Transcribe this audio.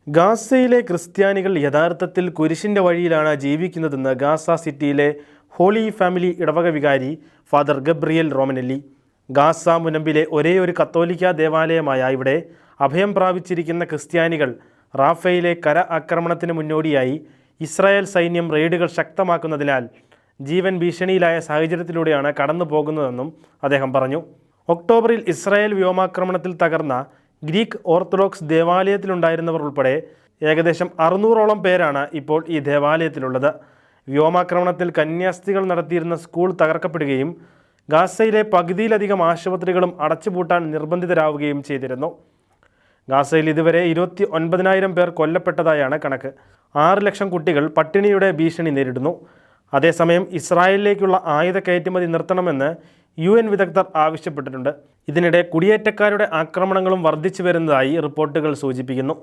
ഗാസയിലെ ക്രിസ്ത്യാനികൾ യഥാർത്ഥത്തിൽ കുരിശിൻ്റെ വഴിയിലാണ് ജീവിക്കുന്നതെന്ന് ഗാസ സിറ്റിയിലെ ഹോളി ഫാമിലി ഇടവക വികാരി ഫാദർ ഗബ്രിയേൽ റോമനെല്ലി. ഗാസ മുനമ്പിലെ ഒരേയൊരു കത്തോലിക്ക ദേവാലയമായ ഇവിടെ അഭയം പ്രാപിച്ചിരിക്കുന്ന ക്രിസ്ത്യാനികൾ റാഫയിലെ കര ആക്രമണത്തിന് മുന്നോടിയായി ഇസ്രായേൽ സൈന്യം റെയ്ഡുകൾ ശക്തമാക്കുന്നതിനാൽ ജീവൻ ഭീഷണിയിലായ സാഹചര്യത്തിലൂടെയാണ് കടന്നു പോകുന്നതെന്നും അദ്ദേഹം പറഞ്ഞു. ഒക്ടോബറിൽ ഇസ്രായേൽ വ്യോമാക്രമണത്തിൽ തകർന്ന ഗ്രീക്ക് ഓർത്തഡോക്സ് ദേവാലയത്തിലുണ്ടായിരുന്നവർ ഉൾപ്പെടെ ഏകദേശം 600ഓളം പേരാണ് ഇപ്പോൾ ഈ ദേവാലയത്തിലുള്ളത്. വ്യോമാക്രമണത്തിൽ കന്യാസ്ത്രീകൾ നടത്തിയിരുന്ന സ്കൂൾ തകർക്കപ്പെടുകയും ഗാസയിലെ പകുതിയിലധികം ആശുപത്രികളും അടച്ചുപൂട്ടാൻ നിർബന്ധിതരാവുകയും ചെയ്തിരുന്നു. ഗാസയിൽ ഇതുവരെ 29,000 പേർ കൊല്ലപ്പെട്ടതായാണ് കണക്ക്. 6 ലക്ഷം കുട്ടികൾ പട്ടിണിയുടെ ഭീഷണി നേരിടുന്നു. അതേസമയം ഇസ്രായേലിലേക്കുള്ള ആയുധ കയറ്റുമതി നിർത്തണമെന്ന് UN വിദഗ്ധർ ആവശ്യപ്പെട്ടിട്ടുണ്ട്. ഇതിനിടെ കുടിയേറ്റക്കാരുടെ ആക്രമണങ്ങളും വർദ്ധിച്ചു വരുന്നതായി റിപ്പോർട്ടുകൾ സൂചിപ്പിക്കുന്നു.